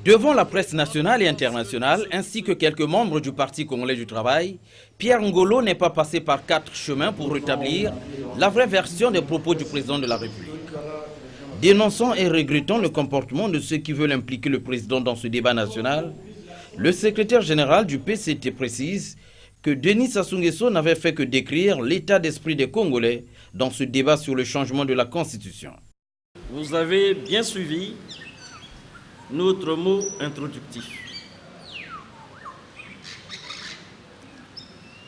Devant la presse nationale et internationale, ainsi que quelques membres du Parti congolais du travail, Pierre Ngolo n'est pas passé par 4 chemins pour rétablir la vraie version des propos du président de la République. Dénonçant et regrettant le comportement de ceux qui veulent impliquer le président dans ce débat national, le secrétaire général du PCT précise que Denis Sassou Nguesso n'avait fait que décrire l'état d'esprit des Congolais dans ce débat sur le changement de la Constitution. Vous avez bien suivi notre mot introductif.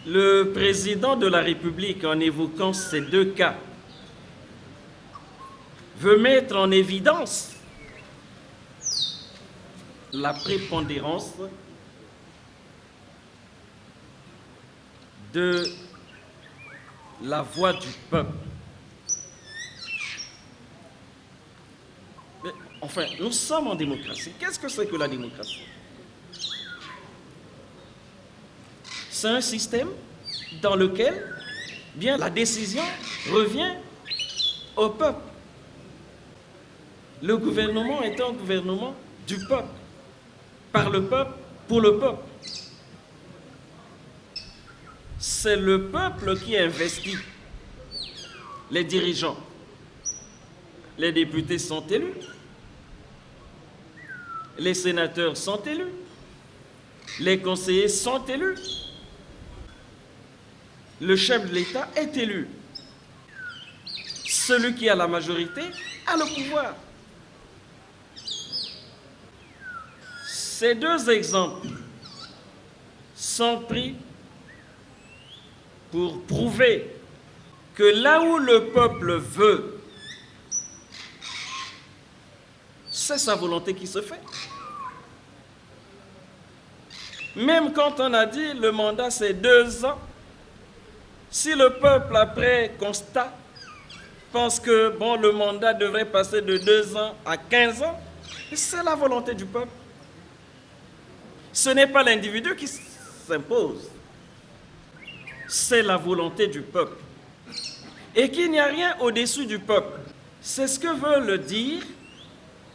Le président de la République, en évoquant ces deux cas, veut mettre en évidence la prépondérance de la voix du peuple. Mais, enfin, nous sommes en démocratie. Qu'est-ce que c'est que la démocratie? C'est un système dans lequel bien, la décision revient au peuple. Le gouvernement est un gouvernement du peuple, par le peuple, pour le peuple. C'est le peuple qui investit les dirigeants. Les députés sont élus, les sénateurs sont élus, les conseillers sont élus, le chef de l'État est élu. Celui qui a la majorité a le pouvoir. Ces deux exemples sont pris pour prouver que là où le peuple veut, c'est sa volonté qui se fait. Même quand on a dit le mandat c'est 2 ans, si le peuple après constat pense que bon, le mandat devrait passer de 2 ans à 15 ans, c'est la volonté du peuple. Ce n'est pas l'individu qui s'impose, c'est la volonté du peuple. Et qu'il n'y a rien au-dessus du peuple. C'est ce que veulent dire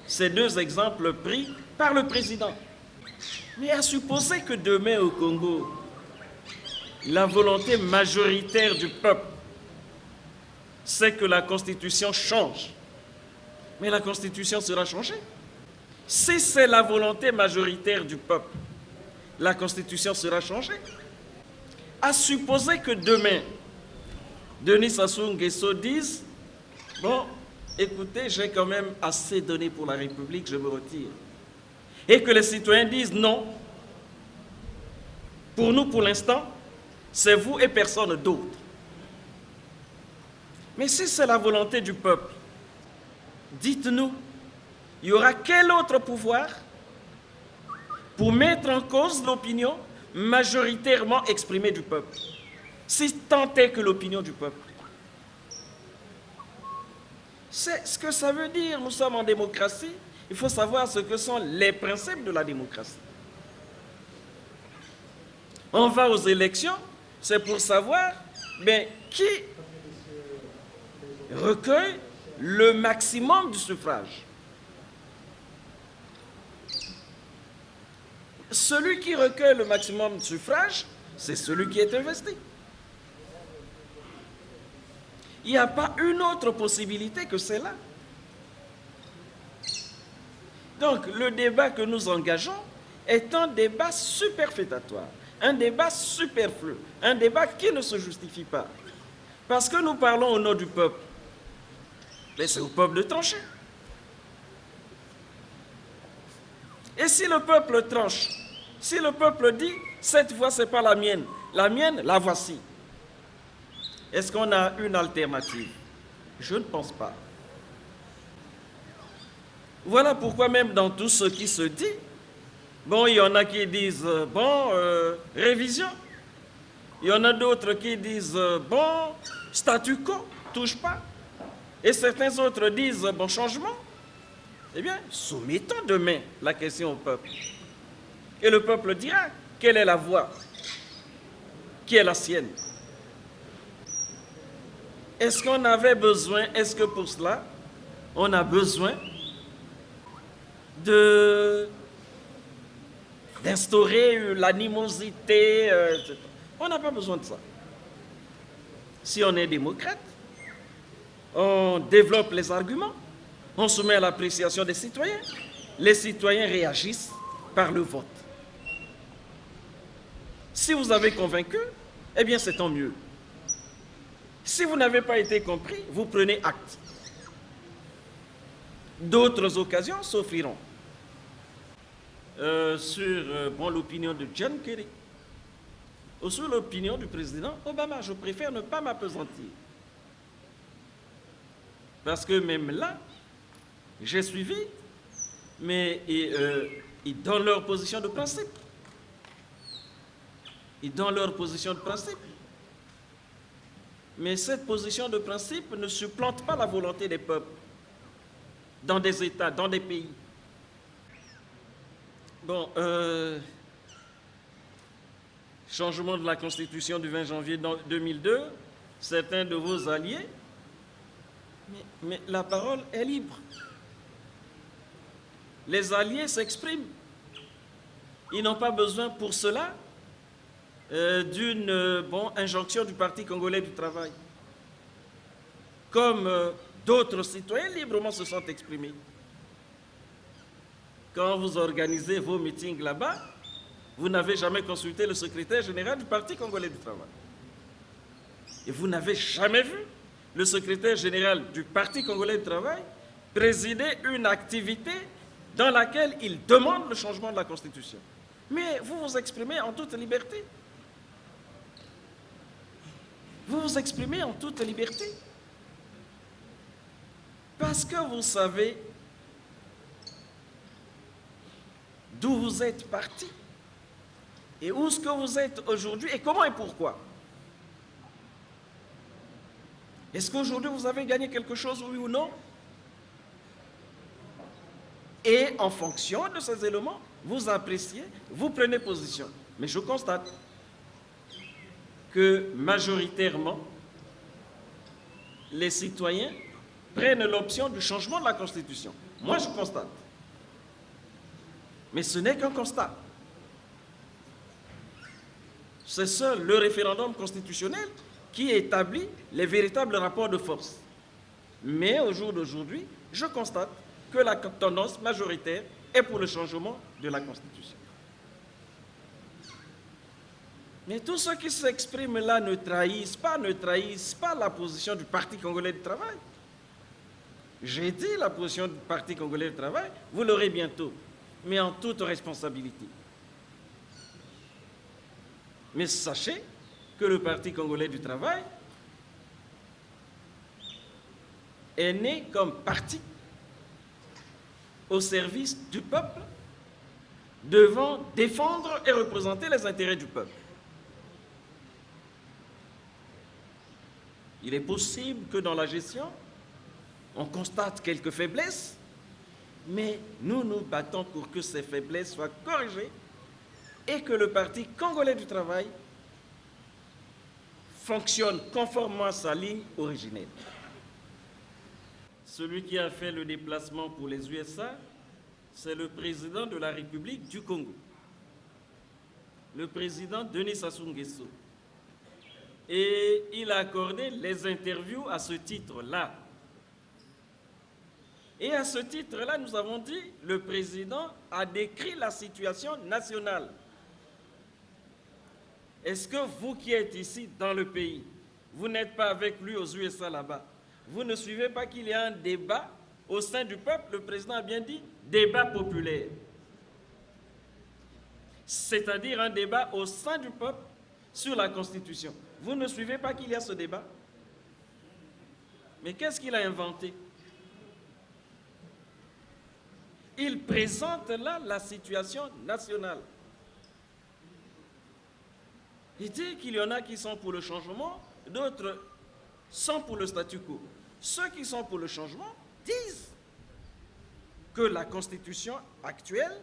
ces deux exemples pris par le président. Mais à supposer que demain au Congo, la volonté majoritaire du peuple, c'est que la Constitution change. Mais la Constitution sera changée. Si c'est la volonté majoritaire du peuple, la Constitution sera changée. À supposer que demain, Denis Sassou Nguesso dise « Bon, écoutez, j'ai quand même assez donné pour la République, je me retire. » Et que les citoyens disent « Non, pour nous, pour l'instant, c'est vous et personne d'autre. » Mais si c'est la volonté du peuple, dites-nous, il y aura quel autre pouvoir pour mettre en cause l'opinion majoritairement exprimée du peuple, si tant est que l'opinion du peuple? C'est ce que ça veut dire. Nous sommes en démocratie. Il faut savoir ce que sont les principes de la démocratie. On va aux élections, c'est pour savoir qui recueille le maximum du suffrage. Celui qui recueille le maximum de suffrage, c'est celui qui est investi. Il n'y a pas une autre possibilité que celle-là. Donc, le débat que nous engageons est un débat superfétatoire, un débat superflu, un débat qui ne se justifie pas. Parce que nous parlons au nom du peuple. Mais c'est au peuple de trancher. Et si le peuple tranche, si le peuple dit « cette voix, ce n'est pas la mienne, la voici », est-ce qu'on a une alternative? Je ne pense pas. Voilà pourquoi même dans tout ce qui se dit, bon, il y en a qui disent « bon, révision ». Il y en a d'autres qui disent « bon, statu quo, touche pas ». Et certains autres disent « bon, changement ». Eh bien, soumettons demain la question au peuple. Et le peuple dira quelle est la voie qui est la sienne. Est-ce qu'on avait besoin, est-ce que pour cela, on a besoin de d'instaurer l'animosité. Etc. On n'a pas besoin de ça. Si on est démocrate, on développe les arguments, on soumet à l'appréciation des citoyens. Les citoyens réagissent par le vote. Si vous avez convaincu, eh bien c'est tant mieux. Si vous n'avez pas été compris, vous prenez acte. D'autres occasions s'offriront. Sur l'opinion de John Kerry ou sur l'opinion du président Obama, je préfère ne pas m'appesantir. Parce que même là, j'ai suivi, mais ils donnent leur position de principe. Ils donnent leur position de principe. Mais cette position de principe ne supplante pas la volonté des peuples dans des États, dans des pays. Bon, changement de la Constitution du 20 janvier 2002, certains de vos alliés, mais la parole est libre. Les alliés s'expriment. Ils n'ont pas besoin pour cela d'une injonction du Parti congolais du travail. Comme d'autres citoyens librement se sont exprimés. Quand vous organisez vos meetings là-bas, vous n'avez jamais consulté le secrétaire général du Parti congolais du travail. Et vous n'avez jamais vu le secrétaire général du Parti congolais du travail présider une activité dans laquelle il demande le changement de la Constitution. Mais vous vous exprimez en toute liberté. Vous vous exprimez en toute liberté. Parce que vous savez d'où vous êtes parti et où est-ce que vous êtes aujourd'hui et comment et pourquoi. Est-ce qu'aujourd'hui vous avez gagné quelque chose, oui ou non? Et en fonction de ces éléments, vous appréciez, vous prenez position. Mais je constate que majoritairement, les citoyens prennent l'option du changement de la Constitution. Moi, je constate. Mais ce n'est qu'un constat. C'est seul le référendum constitutionnel qui établit les véritables rapports de force. Mais au jour d'aujourd'hui, je constate que la tendance majoritaire est pour le changement de la Constitution. Mais tous ceux qui s'expriment là ne trahissent pas la position du Parti congolais du travail. J'ai dit la position du Parti congolais du travail, vous l'aurez bientôt, mais en toute responsabilité. Mais sachez que le Parti congolais du travail est né comme parti au service du peuple, devant défendre et représenter les intérêts du peuple. Il est possible que dans la gestion, on constate quelques faiblesses, mais nous nous battons pour que ces faiblesses soient corrigées et que le Parti congolais du travail fonctionne conformément à sa ligne originelle. Celui qui a fait le déplacement pour les USA, c'est le président de la République du Congo, le président Denis Sassou Nguesso. Et il a accordé les interviews à ce titre-là. Et à ce titre-là, nous avons dit, le président a décrit la situation nationale. Est-ce que vous qui êtes ici dans le pays, vous n'êtes pas avec lui aux USA là-bas? Vous ne suivez pas qu'il y a un débat au sein du peuple? Le président a bien dit, débat populaire. C'est-à-dire un débat au sein du peuple sur la Constitution. Vous ne suivez pas qu'il y a ce débat? Mais qu'est-ce qu'il a inventé? Il présente là la situation nationale. Il dit qu'il y en a qui sont pour le changement, d'autres sont pour le statu quo. Ceux qui sont pour le changement disent que la Constitution actuelle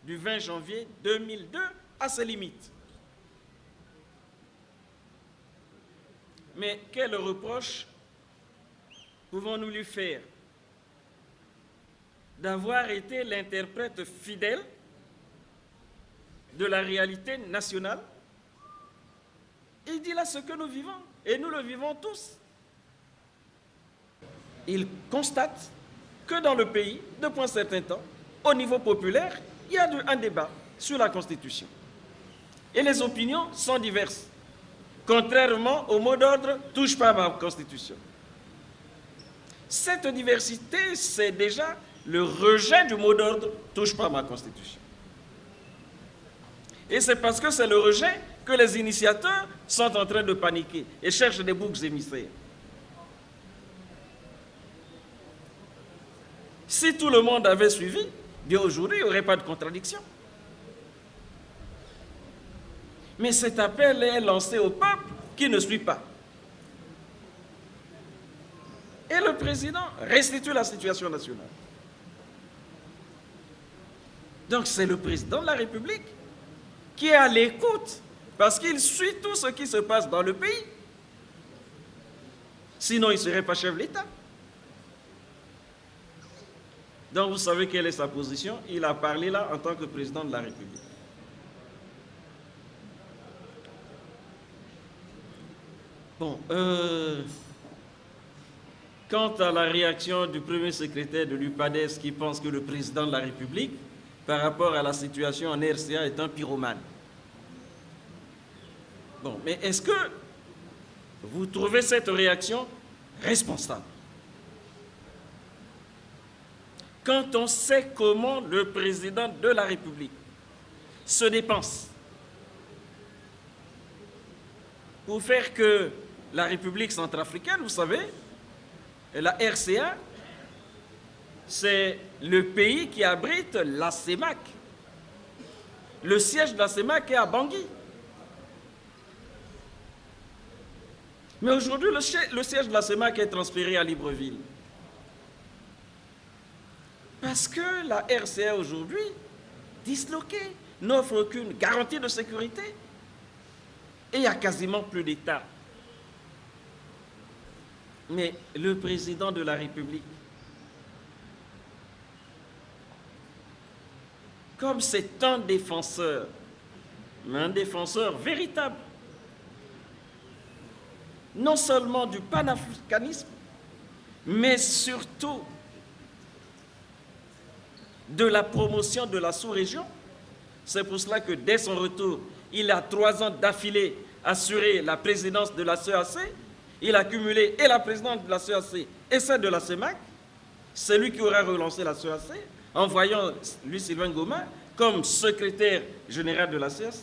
du 20 janvier 2002 a ses limites. Mais quel reproche pouvons-nous lui faire? D'avoir été l'interprète fidèle de la réalité nationale. Il dit là ce que nous vivons, et nous le vivons tous. Il constate que dans le pays, depuis un certain temps, au niveau populaire, il y a un débat sur la Constitution. Et les opinions sont diverses. Contrairement au mot d'ordre « touche pas à ma Constitution ». Cette diversité, c'est déjà le rejet du mot d'ordre « touche pas à ma Constitution ». Et c'est parce que c'est le rejet que les initiateurs sont en train de paniquer et cherchent des boucs émissaires. Si tout le monde avait suivi, bien aujourd'hui, il n'y aurait pas de contradiction. Mais cet appel est lancé au peuple qui ne suit pas. Et le président restitue la situation nationale. Donc c'est le président de la République qui est à l'écoute, parce qu'il suit tout ce qui se passe dans le pays. Sinon, il ne serait pas chef de l'État. Donc vous savez quelle est sa position. Il a parlé là en tant que président de la République. Bon, quant à la réaction du premier secrétaire de l'UPADES qui pense que le président de la République, par rapport à la situation en RCA, est un pyromane. Bon, mais est-ce que vous trouvez cette réaction responsable? Quand on sait comment le président de la République se dépense pour faire que la République centrafricaine, vous savez, la RCA, c'est le pays qui abrite la CEMAC. Le siège de la CEMAC est à Bangui. Mais aujourd'hui, le siège de la CEMAC est transféré à Libreville. Parce que la RCA aujourd'hui, disloquée, n'offre aucune garantie de sécurité. Et il n'y a quasiment plus d'État. Mais le président de la République, comme c'est un défenseur, mais un défenseur véritable, non seulement du panafricanisme, mais surtout de la promotion de la sous-région. C'est pour cela que dès son retour, il a 3 ans d'affilée assuré la présidence de la CEAC. Il a cumulé et la présidence de la CEAC et celle de la CEMAC. C'est lui qui aura relancé la CEAC en voyant lui, Sylvain Ngoma, comme secrétaire général de la CEAC.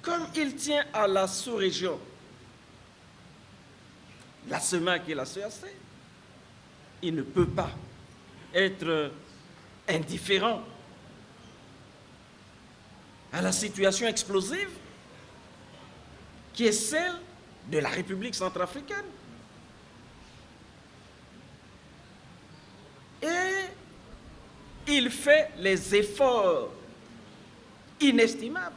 Comme il tient à la sous-région, la CEMAC et la CEAC, il ne peut pas être indifférent à la situation explosive qui est celle de la République centrafricaine. Et il fait les efforts inestimables.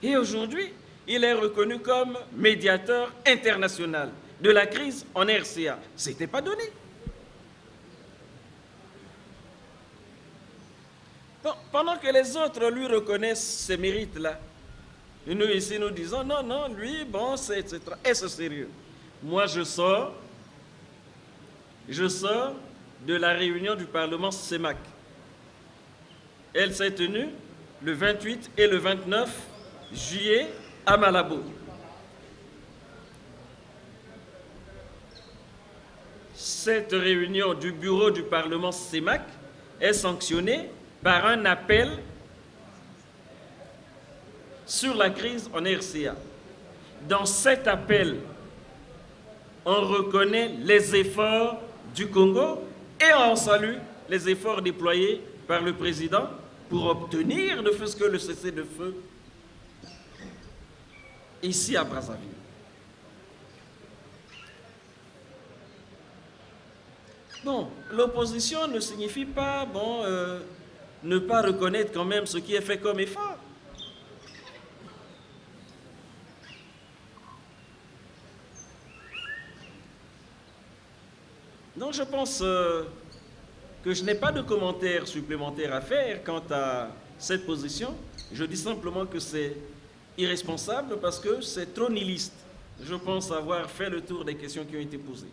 Et aujourd'hui, il est reconnu comme médiateur international de la crise en RCA. Ce n'était pas donné. Bon, pendant que les autres lui reconnaissent ces mérites-là, nous ici nous disons non, non, lui, bon, c'est etc. Est-ce sérieux? Moi, je sors de la réunion du Parlement CEMAC. Elle s'est tenue le 28 et le 29 juillet à Malabo. Cette réunion du bureau du Parlement CEMAC est sanctionnée par un appel sur la crise en RCA. Dans cet appel, on reconnaît les efforts du Congo et on salue les efforts déployés par le président pour obtenir ne fût-ce que le cessez-le-feu ici à Brazzaville. Bon, l'opposition ne signifie pas, bon, ne pas reconnaître quand même ce qui est fait comme effort. Donc je pense que je n'ai pas de commentaires supplémentaires à faire quant à cette position. Je dis simplement que c'est irresponsable parce que c'est trop nihiliste. Je pense avoir fait le tour des questions qui ont été posées.